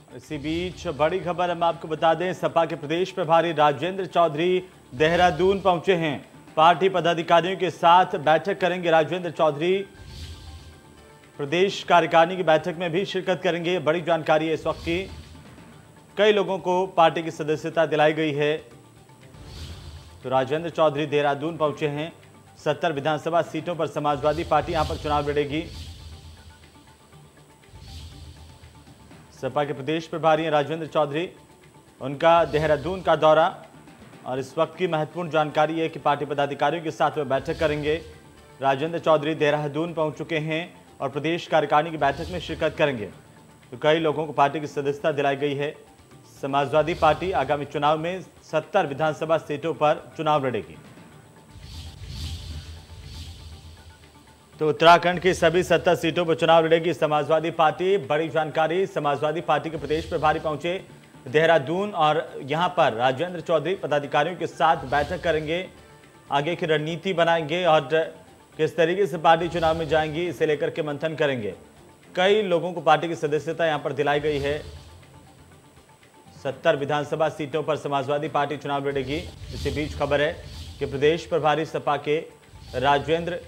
इसी बीच बड़ी खबर हम आपको बता दें, सपा के प्रदेश प्रभारी राजेंद्र चौधरी देहरादून पहुंचे हैं। पार्टी पदाधिकारियों के साथ बैठक करेंगे। राजेंद्र चौधरी प्रदेश कार्यकारिणी की बैठक में भी शिरकत करेंगे। बड़ी जानकारी है इस वक्त की। कई लोगों को पार्टी की सदस्यता दिलाई गई है। तो राजेंद्र चौधरी देहरादून पहुंचे हैं। 70 विधानसभा सीटों पर समाजवादी पार्टी यहां पर चुनाव लड़ेगी। सपा के प्रदेश प्रभारी हैं राजेंद्र चौधरी, उनका देहरादून का दौरा। और इस वक्त की महत्वपूर्ण जानकारी है कि पार्टी पदाधिकारियों के साथ वे बैठक करेंगे। राजेंद्र चौधरी देहरादून पहुंच चुके हैं और प्रदेश कार्यकारिणी की बैठक में शिरकत करेंगे। तो कई लोगों को पार्टी की सदस्यता दिलाई गई है। समाजवादी पार्टी आगामी चुनाव में 70 विधानसभा सीटों पर चुनाव लड़ेगी। तो उत्तराखंड की सभी 70 सीटों पर चुनाव लड़ेगी समाजवादी पार्टी। बड़ी जानकारी, समाजवादी पार्टी के प्रदेश प्रभारी पहुंचे देहरादून और यहां पर राजेंद्र चौधरी पदाधिकारियों के साथ बैठक करेंगे। आगे की रणनीति बनाएंगे और किस तरीके से पार्टी चुनाव में जाएंगी, इसे लेकर के मंथन करेंगे। कई लोगों को पार्टी की सदस्यता यहां पर दिलाई गई है। 70 विधानसभा सीटों पर समाजवादी पार्टी चुनाव लड़ेगी। इसी बीच खबर है कि प्रदेश प्रभारी सपा के राजेंद्र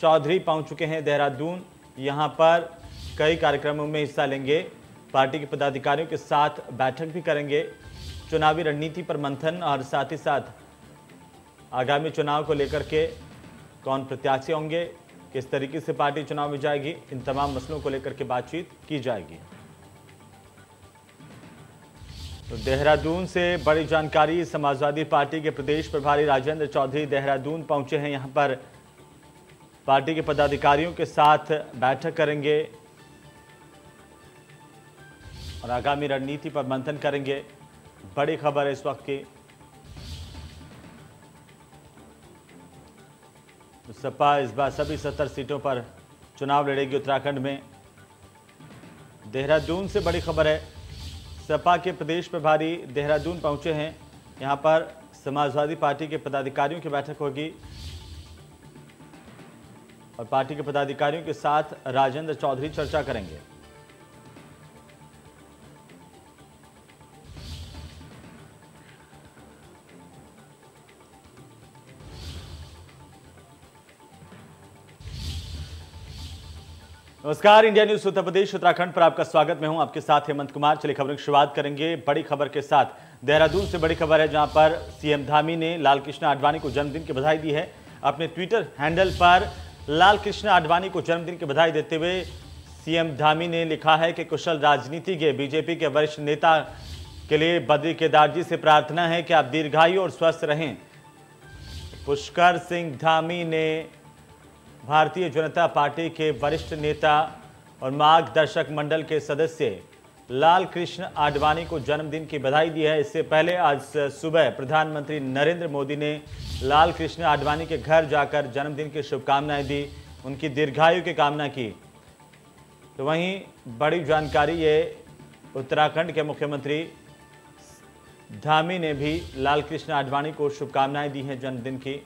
चौधरी पहुंच चुके हैं देहरादून। यहां पर कई कार्यक्रमों में हिस्सा लेंगे। पार्टी के पदाधिकारियों के साथ बैठक भी करेंगे। चुनावी रणनीति पर मंथन और साथ ही साथ आगामी चुनाव को लेकर के कौन प्रत्याशी होंगे, किस तरीके से पार्टी चुनाव में जाएगी, इन तमाम मसलों को लेकर के बातचीत की जाएगी। तो देहरादून से बड़ी जानकारी, समाजवादी पार्टी के प्रदेश प्रभारी राजेंद्र चौधरी देहरादून पहुंचे हैं। यहां पर पार्टी के पदाधिकारियों के साथ बैठक करेंगे और आगामी रणनीति पर मंथन करेंगे। बड़ी खबर है इस वक्त की। तो सपा इस बार सभी 70 सीटों पर चुनाव लड़ेगी उत्तराखंड में। देहरादून से बड़ी खबर है, सपा के प्रदेश प्रभारी देहरादून पहुंचे हैं। यहां पर समाजवादी पार्टी के पदाधिकारियों की बैठक होगी और पार्टी के पदाधिकारियों के साथ राजेंद्र चौधरी चर्चा करेंगे। नमस्कार, इंडिया न्यूज उत्तर प्रदेश उत्तराखंड पर आपका स्वागत। मैं हूं आपके साथ हेमंत कुमार। चलिए खबरों की शुरुआत करेंगे बड़ी खबर के साथ। देहरादून से बड़ी खबर है, जहां पर सीएम धामी ने लाल कृष्ण आडवाणी को जन्मदिन की बधाई दी है। अपने ट्विटर हैंडल पर लाल कृष्ण आडवाणी को जन्मदिन की बधाई देते हुए सीएम धामी ने लिखा है कि कुशल राजनीति के बीजेपी के वरिष्ठ नेता के लिए बद्री केदार जी से प्रार्थना है कि आप दीर्घायु और स्वस्थ रहें। पुष्कर सिंह धामी ने भारतीय जनता पार्टी के वरिष्ठ नेता और मार्गदर्शक मंडल के सदस्य लाल कृष्ण आडवाणी को जन्मदिन की बधाई दी है। इससे पहले आज सुबह प्रधानमंत्री नरेंद्र मोदी ने लाल कृष्ण आडवाणी के घर जाकर जन्मदिन की शुभकामनाएं दी, उनकी दीर्घायु की कामना की। तो वहीं बड़ी जानकारी ये, उत्तराखंड के मुख्यमंत्री धामी ने भी लाल कृष्ण आडवाणी को शुभकामनाएं दी हैं जन्मदिन की।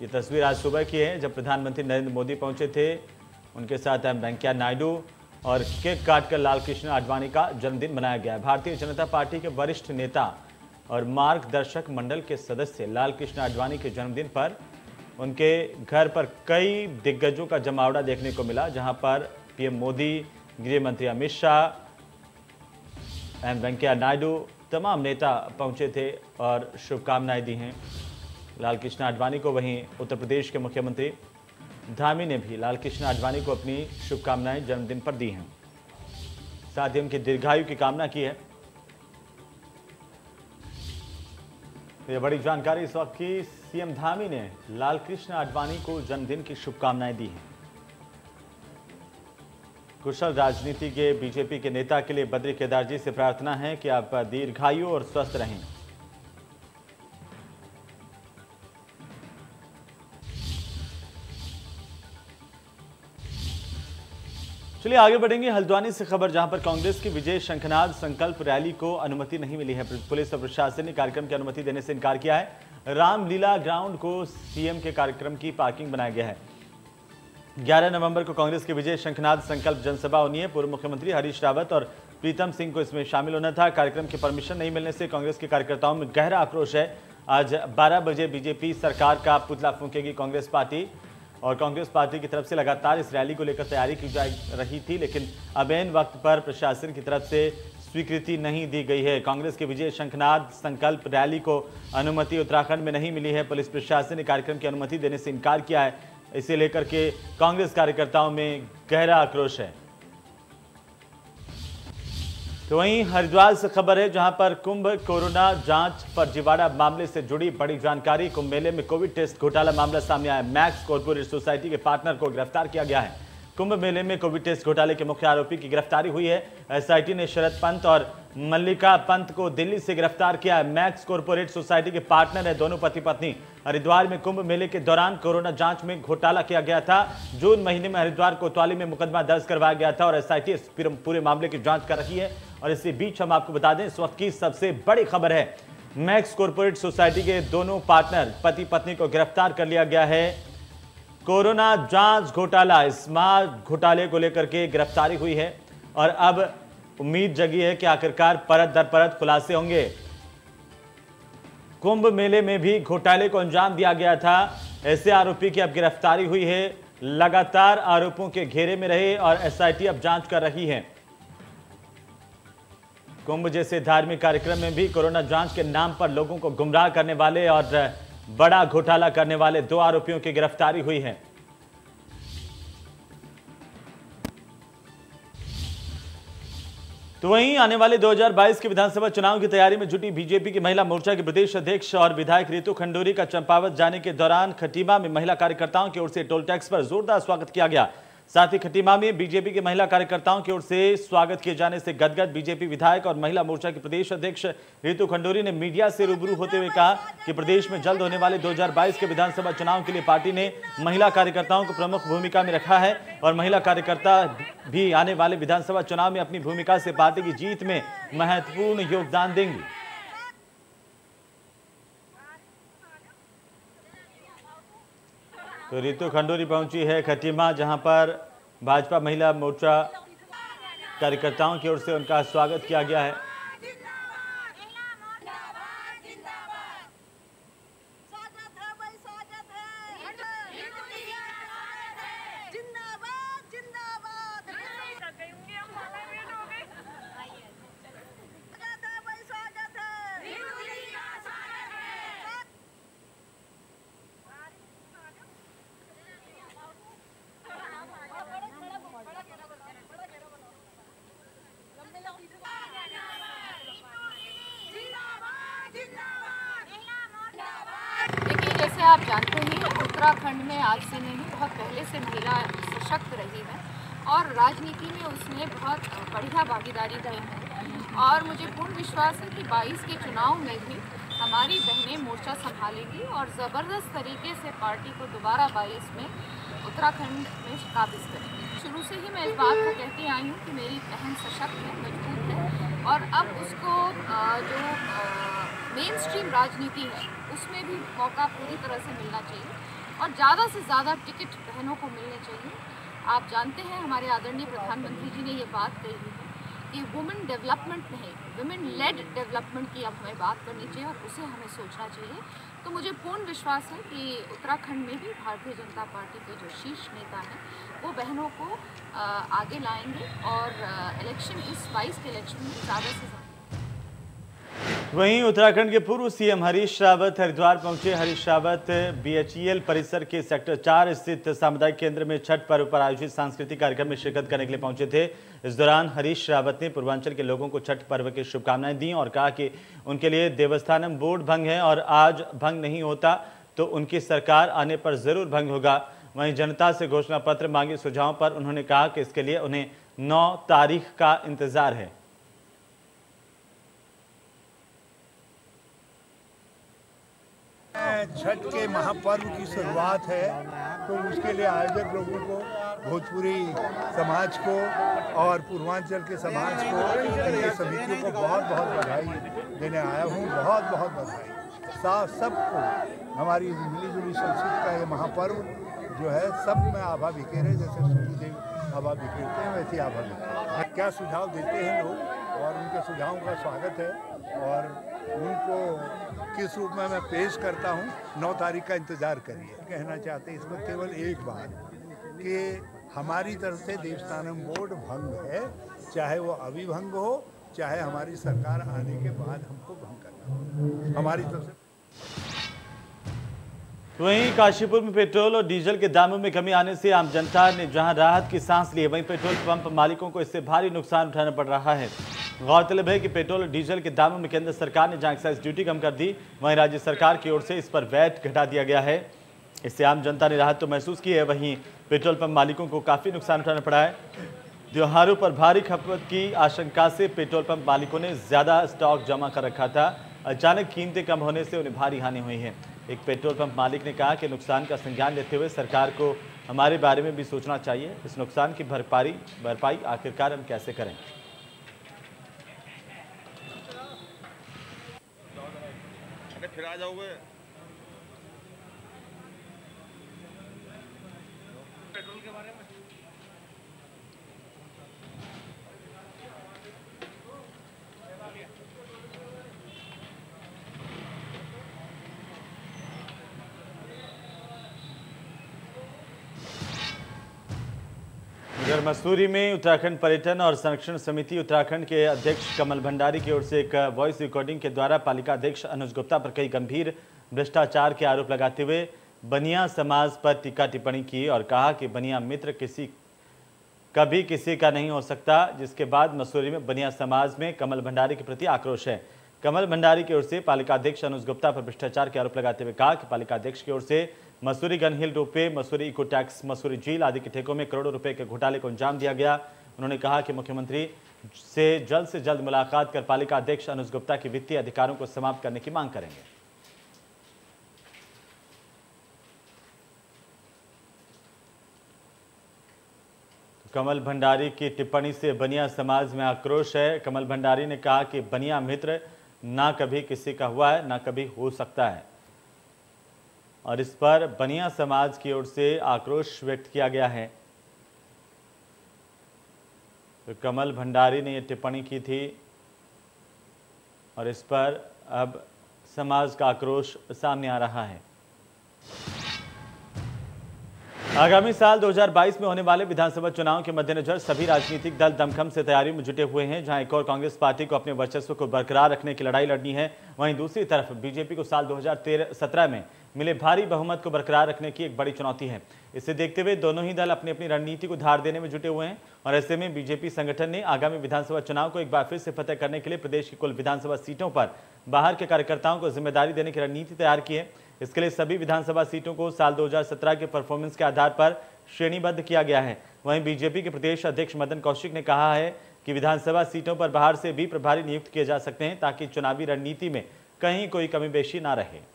ये तस्वीर आज सुबह की है, जब प्रधानमंत्री नरेंद्र मोदी पहुंचे थे। उनके साथ एम वेंकैया नायडू और केक काटकर लाल कृष्ण आडवाणी का जन्मदिन मनाया गया है। भारतीय जनता पार्टी के वरिष्ठ नेता और मार्गदर्शक मंडल के सदस्य लाल कृष्ण आडवाणी के जन्मदिन पर उनके घर पर कई दिग्गजों का जमावड़ा देखने को मिला, जहां पर पीएम मोदी, गृह मंत्री अमित शाह, एम वेंकैया नायडू, तमाम नेता पहुंचे थे और शुभकामनाएं दी हैं लाल कृष्ण आडवाणी को। वहीं उत्तर प्रदेश के मुख्यमंत्री धामी ने भी लाल कृष्ण आडवाणी को अपनी शुभकामनाएं जन्मदिन पर दी हैं, साथ ही उनकी दीर्घायु की कामना की है। तो ये बड़ी जानकारी इस वक्त की, सीएम धामी ने लाल कृष्ण आडवाणी को जन्मदिन की शुभकामनाएं दी हैं। कुशल राजनीति के बीजेपी के नेता के लिए बद्री केदार जी से प्रार्थना है कि आप दीर्घायु और स्वस्थ रहें। चलिए आगे बढ़ेंगे हल्द्वानी से खबर, जहां पर कांग्रेस की विजय शंखनाद संकल्प रैली को अनुमति नहीं मिली है। पुलिस और प्रशासन ने कार्यक्रम की अनुमति देने से इनकार किया है। रामलीला ग्राउंड को सीएम के कार्यक्रम की पार्किंग बनाया गया है। 11 नवंबर को कांग्रेस के विजय शंखनाद संकल्प जनसभा होनी है। पूर्व मुख्यमंत्री हरीश रावत और प्रीतम सिंह को इसमें शामिल होना था। कार्यक्रम की परमिशन नहीं मिलने से कांग्रेस के कार्यकर्ताओं में गहरा आक्रोश है। आज 12 बजे बीजेपी सरकार का पुतला फूंकेगी कांग्रेस पार्टी, और कांग्रेस पार्टी की तरफ से लगातार इस रैली को लेकर तैयारी की जा रही थी, लेकिन अब ऐन वक्त पर प्रशासन की तरफ से स्वीकृति नहीं दी गई है। कांग्रेस के विजय शंखनाद संकल्प रैली को अनुमति उत्तराखंड में नहीं मिली है। पुलिस प्रशासन ने कार्यक्रम की अनुमति देने से इनकार किया है। इसे लेकर के कांग्रेस कार्यकर्ताओं में गहरा आक्रोश है। तो वहीं हरिद्वार से खबर है, जहां पर कुंभ कोरोना जांच फर्जीवाड़ा मामले से जुड़ी बड़ी जानकारी। कुंभ मेले में कोविड टेस्ट घोटाला मामला सामने आया। मैक्स कॉर्पोरेट सोसाइटी के पार्टनर को गिरफ्तार किया गया है। कुंभ मेले में कोविड टेस्ट घोटाले के मुख्य आरोपी की गिरफ्तारी हुई है। एसआईटी ने शरद पंत और मल्लिका पंत को दिल्ली से गिरफ्तार किया है। मैक्स कॉर्पोरेट सोसाइटी के पार्टनर है दोनों पति पत्नी। हरिद्वार में कुंभ मेले के दौरान कोरोना जांच में घोटाला किया गया था। जून महीने में हरिद्वार कोतवाली में मुकदमा दर्ज करवाया गया था और एसआईटी इस पूरे मामले की जांच कर रही है। और इसी बीच हम आपको बता दें, इस वक्त की सबसे बड़ी खबर है, मैक्स कॉर्पोरेट सोसाइटी के दोनों पार्टनर पति पत्नी को गिरफ्तार कर लिया गया है। कोरोना जांच घोटाला, इस घोटाले को लेकर के गिरफ्तारी हुई है और अब उम्मीद जगी है कि आखिरकार परत दर परत खुलासे होंगे। कुंभ मेले में भी घोटाले को अंजाम दिया गया था। ऐसे आरोपी की अब गिरफ्तारी हुई है। लगातार आरोपों के घेरे में रहे और एसआईटी अब जांच कर रही है। कुंभ जैसे धार्मिक कार्यक्रम में भी कोरोना जांच के नाम पर लोगों को गुमराह करने वाले और बड़ा घोटाला करने वाले 2 आरोपियों की गिरफ्तारी हुई है। तो वहीं आने वाले 2022 के विधानसभा चुनाव की तैयारी में जुटी बीजेपी की महिला मोर्चा के प्रदेश अध्यक्ष और विधायक रितु खंडूरी का चंपावत जाने के दौरान खटीमा में महिला कार्यकर्ताओं की ओर से टोल टैक्स पर जोरदार स्वागत किया गया। साथ ही खटीमा में बीजेपी के महिला कार्यकर्ताओं की ओर से स्वागत किए जाने से गदगद बीजेपी विधायक और महिला मोर्चा के प्रदेश अध्यक्ष रितु खंडूरी ने मीडिया से रूबरू होते हुए कहा कि प्रदेश में जल्द होने वाले 2022 के विधानसभा चुनाव के लिए पार्टी ने महिला कार्यकर्ताओं को प्रमुख भूमिका में रखा है और महिला कार्यकर्ता भी आने वाले विधानसभा चुनाव में अपनी भूमिका से पार्टी की जीत में महत्वपूर्ण योगदान देंगी। तो रितु खंडूरी पहुंची है खटीमा, जहां पर भाजपा महिला मोर्चा कार्यकर्ताओं की ओर से उनका स्वागत किया गया है। देखिए, जैसे आप जानते हैं, उत्तराखंड में आज से नहीं बहुत पहले से महिला सशक्त रही है और राजनीति में उसने बहुत बढ़िया भागीदारी दी है और मुझे पूर्ण विश्वास है कि 22 के चुनाव में भी हमारी बहनें मोर्चा संभालेंगी और ज़बरदस्त तरीके से पार्टी को दोबारा 22 में उत्तराखंड में काबिज करेंगी। शुरू से ही मैं इस बात को कहती आई हूँ कि मेरी बहन सशक्त है, मजबूत है और अब उसको जो मेन स्ट्रीम राजनीति है उसमें भी मौका पूरी तरह से मिलना चाहिए और ज़्यादा से ज़्यादा टिकट बहनों को मिलने चाहिए। आप जानते हैं, हमारे आदरणीय प्रधानमंत्री जी ने ये बात कही है कि वुमेन डेवलपमेंट नहीं, वुमेन लेड डेवलपमेंट की अब हमें बात करनी चाहिए और उसे हमें सोचना चाहिए। तो मुझे पूर्ण विश्वास है कि उत्तराखंड में भी भारतीय जनता पार्टी के जो शीर्ष नेता हैं वो बहनों को आगे लाएंगे और इलेक्शन इस 22 के इलेक्शन में ज़्यादा से ज़्यादा। वहीं उत्तराखंड के पूर्व सीएम हरीश रावत हरिद्वार पहुंचे। हरीश रावत बीएचईएल परिसर के सेक्टर 4 स्थित सामुदायिक केंद्र में छठ पर्व पर आयोजित सांस्कृतिक कार्यक्रम में शिरकत करने के लिए पहुंचे थे। इस दौरान हरीश रावत ने पूर्वांचल के लोगों को छठ पर्व की शुभकामनाएं दी और कहा कि उनके लिए देवस्थानम बोर्ड भंग है और आज भंग नहीं होता तो उनकी सरकार आने पर जरूर भंग होगा। वहीं जनता से घोषणा पत्र मांगे सुझावों पर उन्होंने कहा कि इसके लिए उन्हें 9 तारीख का इंतजार है। छठ के महापर्व की शुरुआत है तो उसके लिए आयोजक लोगों को, भोजपुरी समाज को और पूर्वांचल के समाज को, इनकी समितियों को बहुत बहुत बधाई देने आया हूँ। बहुत बहुत बधाई सबको। हमारी मिली जुली संस्कृति का ये महापर्व जो है सब में आभा बिखेरे, जैसे सूर्यदेव आभा बिखेरते हैं वैसे आभा बिखेरे। क्या सुझाव देते हैं लोग और उनके सुझावों का स्वागत है और उनको किस रूप में मैं पेश करता हूँ 9 तारीख का इंतज़ार करिए। कहना चाहते हैं इसमें केवल एक बात कि हमारी तरफ से देवस्थानम बोर्ड भंग है, चाहे वो अभी भंग हो चाहे हमारी सरकार आने के बाद हमको भंग करना हो, हमारी तरफ से। वहीं काशीपुर में पेट्रोल और डीजल के दामों में कमी आने से आम जनता ने जहां राहत की सांस ली है, वहीं पेट्रोल पंप मालिकों को इससे भारी नुकसान उठाना पड़ रहा है। गौरतलब है कि पेट्रोल और डीजल के दामों में केंद्र सरकार ने जहां एक्साइज ड्यूटी कम कर दी, वहीं राज्य सरकार की ओर से इस पर वैट घटा दिया गया है। इससे आम जनता ने राहत तो महसूस की है, वहीं पेट्रोल पंप मालिकों को काफ़ी नुकसान उठाना पड़ा है। त्योहारों पर भारी खपत की आशंका से पेट्रोल पंप मालिकों ने ज़्यादा स्टॉक जमा कर रखा था। अचानक कीमतें कम होने से उन्हें भारी हानि हुई है। एक पेट्रोल पंप मालिक ने कहा कि नुकसान का संज्ञान लेते हुए सरकार को हमारे बारे में भी सोचना चाहिए। इस नुकसान की भरपाई आखिरकार हम कैसे करें। फिर आ जाओगे। पेट्रोल के बारे में उधर मसूरी में उत्तराखंड पर्यटन और संरक्षण समिति उत्तराखंड के अध्यक्ष कमल भंडारी की ओर से एक वॉइस रिकॉर्डिंग के द्वारा पालिका अध्यक्ष अनुज गुप्ता पर कई गंभीर भ्रष्टाचार के आरोप लगाते हुए बनिया समाज पर टीका टिप्पणी की और कहा कि बनिया मित्र कभी किसी का नहीं हो सकता, जिसके बाद मसूरी में बनिया समाज में कमल भंडारी के प्रति आक्रोश है। कमल भंडारी की ओर से पालिका अध्यक्ष अनुज गुप्ता पर भ्रष्टाचार के आरोप लगाते हुए कहा कि पालिका अध्यक्ष की ओर से Mussoorie Gun Hill ropeway, Mussoorie eco tax, Mussoorie झील आदि के ठेकों में करोड़ों रुपए के घोटाले को अंजाम दिया गया। उन्होंने कहा कि मुख्यमंत्री से जल्द मुलाकात कर पालिका अध्यक्ष अनुज गुप्ता के वित्तीय अधिकारों को समाप्त करने की मांग करेंगे। कमल भंडारी की टिप्पणी से बनिया समाज में आक्रोश है। कमल भंडारी ने कहा कि बनिया मित्र ना कभी किसी का हुआ है ना कभी हो सकता है और इस पर बनिया समाज की ओर से आक्रोश व्यक्त किया गया है। तो कमल भंडारी ने यह टिप्पणी की थी और इस पर अब समाज का आक्रोश सामने आ रहा है। आगामी साल 2022 में होने वाले विधानसभा चुनाव के मद्देनजर सभी राजनीतिक दल दमखम से तैयारी में जुटे हुए हैं। जहां एक और कांग्रेस पार्टी को अपने वर्चस्व को बरकरार रखने की लड़ाई लड़नी है, वहीं दूसरी तरफ बीजेपी को साल 2017 में मिले भारी बहुमत को बरकरार रखने की एक बड़ी चुनौती है। इसे देखते हुए दोनों ही दल अपनी अपनी रणनीति को धार देने में जुटे हुए हैं और ऐसे में बीजेपी संगठन ने आगामी विधानसभा चुनाव को एक बार फिर से फतेह करने के लिए प्रदेश की कुल विधानसभा सीटों पर बाहर के कार्यकर्ताओं को जिम्मेदारी देने की रणनीति तैयार की है। इसके लिए सभी विधानसभा सीटों को साल 2017 के परफॉर्मेंस के आधार पर श्रेणीबद्ध किया गया है। वहीं बीजेपी के प्रदेश अध्यक्ष मदन कौशिक ने कहा है कि विधानसभा सीटों पर बाहर से भी प्रभारी नियुक्त किए जा सकते हैं ताकि चुनावी रणनीति में कहीं कोई कमी बेशी ना रहे।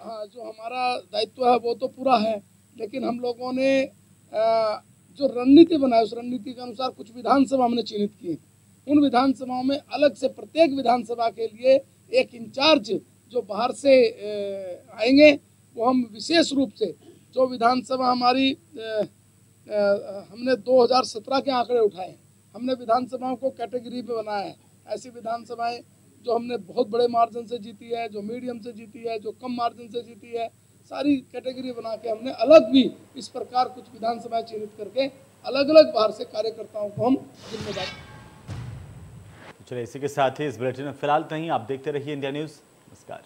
हाँ, जो हमारा दायित्व है वो तो पूरा है, लेकिन हम लोगों ने जो रणनीति बनाई उस रणनीति के अनुसार कुछ विधानसभा हमने चिन्हित किए। उन विधानसभाओं में अलग से प्रत्येक विधानसभा के लिए एक इंचार्ज जो बाहर से आएंगे, वो हम विशेष रूप से जो विधानसभा हमारी हमने 2017 के आंकड़े उठाए हैं, हमने विधानसभाओं को कैटेगरी पे बनाया है। ऐसी विधानसभाएं जो हमने बहुत बड़े मार्जिन से जीती है, जो मीडियम से जीती है, जो कम मार्जिन से जीती है, सारी कैटेगरी बना के हमने अलग भी इस प्रकार कुछ विधानसभाएं चिन्हित करके अलग अलग बाहर से कार्यकर्ताओं को हम जिम्मेदार। चलिए इसी के साथ ही इस बुलेटिन में फिलहाल नहीं, आप देखते रहिए इंडिया न्यूज़। नमस्कार।